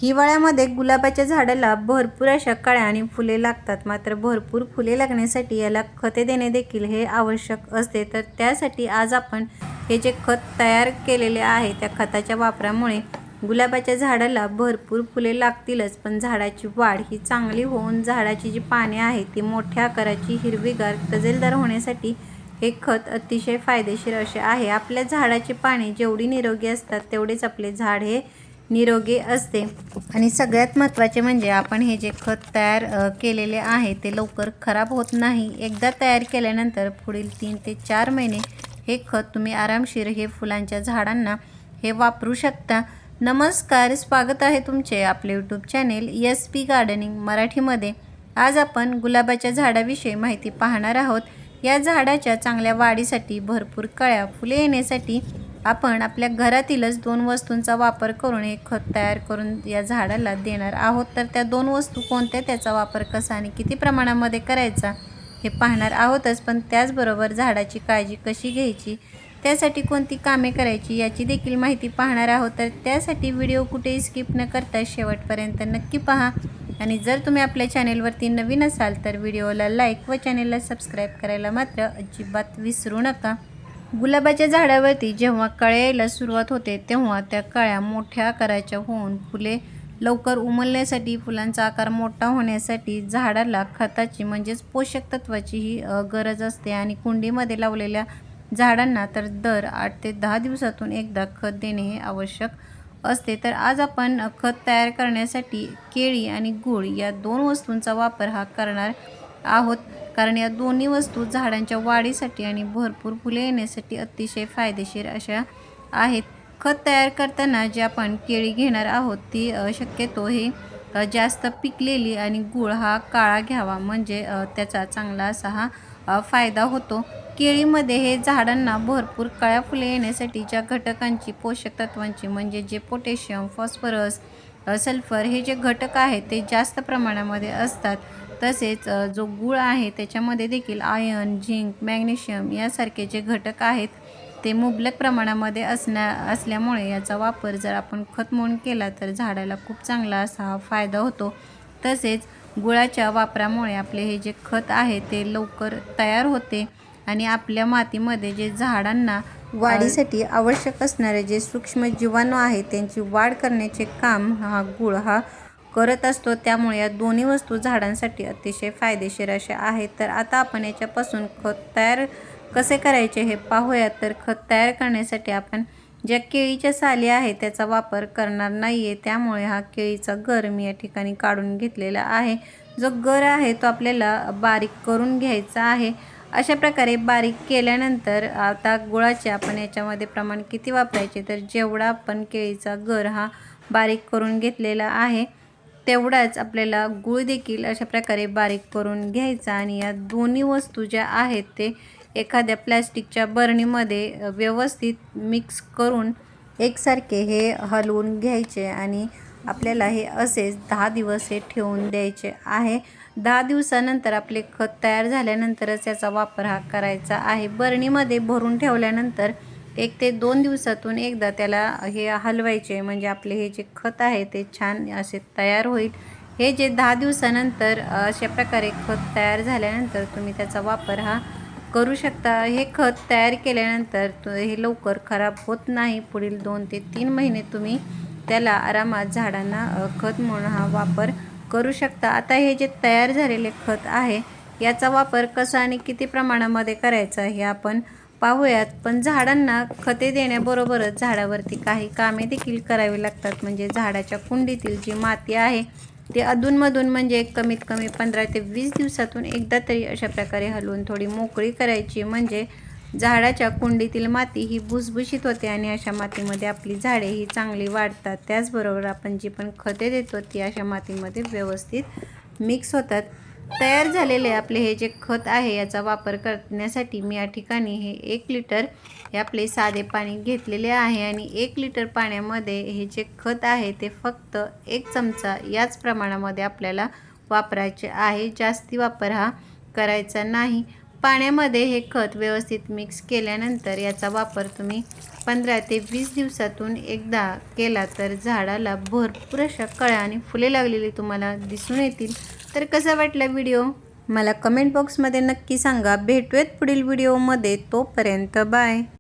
हिवाळ्यामध्ये गुलाबाच्या झाडाला भरपूर अशा कळ्या आणि फुले लागतात. मात्र भरपूर फुले लागण्यासाठी याला खते देणे देखील हे आवश्यक असते. तर त्यासाठी आज आपण हे जे खत तयार केलेले आहे त्या खताच्या वापरामुळे गुलाबाच्या झाडाला भरपूर फुले लागतीलच, पण झाडाची वाढ ही चांगली होऊन झाडाची जी पाने आहेत ती मोठ्या आकाराची हिरवीगार तजेलदार होण्यासाठी हे खत अतिशय फायदेशीर असे आहे. आपल्या झाडाची पाने जेवढी निरोगी असतात तेवढेच आपले झाड हे निरोगी असते. आणि सगळ्यात महत्त्वाचे म्हणजे आपण हे जे खत तयार केलेले आहे ते लवकर खराब होत नाही. एकदा तयार केल्यानंतर पुढील 3 ते 4 महिने हे खत तुम्ही आरामशीर हे फुलांच्या झाडांना हे वापरू शकता. नमस्कार, स्वागत आहे तुमचे आपले यूट्यूब चॅनेल SP गार्डनिंग मराठीमध्ये. आज आपण गुलाबाच्या झाडाविषयी माहिती पाहणार आहोत. या झाडाच्या चांगल्या वाढीसाठी, भरपूर कळ्या फुले येण्यासाठी आपण आपल्या घरातीलच 2 वस्तूंचा वापर करून एक खत तयार करून या झाडाला देणार आहोत. तर त्या 2 वस्तू कोणत्या, त्याचा वापर कसा आणि किती प्रमाणामध्ये करायचा हे पाहणार आहोतच. पण त्याचबरोबर झाडाची काळजी कशी घ्यायची, त्यासाठी कोणती कामे करायची याची देखील माहिती पाहणार आहोत. तर त्यासाठी व्हिडिओ कुठेही स्किप न करता शेवटपर्यंत नक्की पहा. आणि जर तुम्ही आपल्या चॅनेलवरती नवीन असाल तर व्हिडिओला लाईक व चॅनेलला सबस्क्राईब करायला मात्र अजिबात विसरू नका. गुलाबाच्या झाडावरती जेव्हा कळ्या यायला सुरुवात होते तेव्हा त्या कळ्या मोठ्या आकाराच्या होऊन फुले लवकर उमलण्यासाठी, फुलांचा आकार मोठा होण्यासाठी झाडाला खताची म्हणजेच पोषक तत्वाची ही गरज असते. आणि कुंडीमध्ये लावलेल्या झाडांना तर दर 8 ते 10 दिवसातून एकदा खत देणे हे आवश्यक असते. तर आज आपण खत तयार करण्यासाठी केळी आणि गूळ या 2 वस्तूंचा वापर हा करणार आहोत, कारण या दोन्ही वस्तू झाडांच्या वाढीसाठी आणि भरपूर फुले येण्यासाठी अतिशय फायदेशीर अशा आहेत. खत तयार करताना जे आपण केळी घेणार आहोत ती शक्यतो हे जास्त पिकलेली आणि गूळ हा काळा घ्यावा, म्हणजे त्याचा चांगला असा हा फायदा होतो. केळीमध्ये हे झाडांना भरपूर कळ्या फुले येण्यासाठी ज्या घटकांची, पोषक तत्वांची म्हणजे जे पोटॅशियम, फॉस्फरस, सल्फर हे जे घटक आहेत ते जास्त प्रमाणामध्ये असतात. तसेच जो गूळ आहे त्याच्यामध्ये देखील आयर्न, झिंक, मॅग्नेशियम यासारखे जे घटक आहेत ते मुबलक प्रमाणामध्ये असल्यामुळे याचा वापर जर आपण खत म्हणून केला तर झाडाला खूप चांगला असा हा फायदा होतो. तसेच गुळाच्या वापरामुळे आपले हे जे खत आहे ते लवकर तयार होते आणि आपल्या मातीमध्ये जे झाडांना वाढीसाठी आवश्यक असणारे जे सूक्ष्म जीवाणू आहेत त्यांची वाढ करण्याचे काम हा गूळ हा करत असतो. त्यामुळे या दोन्ही वस्तू झाडांसाठी अतिशय फायदेशीर अशा आहेत. तर आता आपण याच्यापासून खत तयार कसे करायचे हे पाहूयात. तर खत तयार करण्यासाठी आपण ज्या केळीच्या साली आहे त्याचा वापर करणार नाही आहे, त्यामुळे हा केळीचा गर मी या ठिकाणी काढून घेतलेला आहे. जो गर आहे तो आपल्याला बारीक करून घ्यायचा आहे. अशा प्रकारे बारीक केल्यानंतर आता गुळाचे आपण याच्यामध्ये प्रमाण किती वापरायचे, तर जेवढा आपण केळीचा गर हा बारीक करून घेतलेला आहे तेवढाच आपल्याला गूळ देखील अशा प्रकारे बारीक करून घ्यायचा. आणि या दोन्ही वस्तू ज्या आहेत ते एखाद्या प्लॅस्टिकच्या बरणीमध्ये व्यवस्थित मिक्स करून एकसारखे हे हलवून घ्यायचे आणि आपल्याला हे असेच 10 दिवस हे ठेवून द्यायचे आहे. 10 दिवसानंतर आपले खत तयार झाल्यानंतरच याचा वापर हा करायचा आहे. बरणीमध्ये भरून ठेवल्यानंतर 1 ते 2 दिवसातून एकदा त्याला हे हलवायचे, म्हणजे आपले हे जे खत आहे ते छान असे तयार होईल. हे जे 10 दिवसानंतर अशा प्रकारे खत तयार झाल्यानंतर तुम्ही त्याचा वापर हा करू शकता. हे खत तयार केल्यानंतर हे लवकर खराब होत नाही. पुढील 2 ते 3 महिने तुम्ही त्याला आरामात झाडांना खत म्हणून हा वापर करू शकता. आता हे जे तयार झालेले खत आहे याचा वापर कसा आणि किती प्रमाणामध्ये करायचा हे आपण पाहूयात. पण झाडांना खते देण्याबरोबरच झाडावरती काही कामे देखील करावी लागतात. म्हणजे झाडाच्या कुंडीतील जी माती आहे ते अधूनमधून म्हणजे कमीत कमी 15 ते 20 दिवसातून एकदा तरी अशा प्रकारे हलवून थोडी मोकळी करायची, म्हणजे झाडाच्या कुंडीतील माती ही भुसभुशीत होते आणि अशा मातीमध्ये आपली झाडे ही चांगली वाढतात. त्याचबरोबर आपण जी पण खते देतो ती अशा मातीमध्ये व्यवस्थित मिक्स होतात. तयार झालेले आपले हे जे खत आहे याचा वापर करण्यासाठी मी या ठिकाणी हे 1 लिटर हे आपले साधे पाणी घेतलेले आहे. आणि 1 लिटर पाण्यामध्ये हे जे खत आहे ते फक्त 1 चमचा याच प्रमाणामध्ये आपल्याला वापरायचे आहे. जास्ती वापर हा करायचा नाही. पाण्यामध्ये हे खत व्यवस्थित मिक्स केल्यानंतर याचा वापर तुम्ही 15 ते 20 दिवसातून एकदा केला तर झाडाला भरपूर अशा कळ्या आणि फुले लागलेली तुम्हाला दिसून येतील. तर कसा वाटला व्हिडिओ मला कमेंट बॉक्समध्ये नक्की सांगा. भेटूयात पुढील व्हिडिओमध्ये. तोपर्यंत बाय.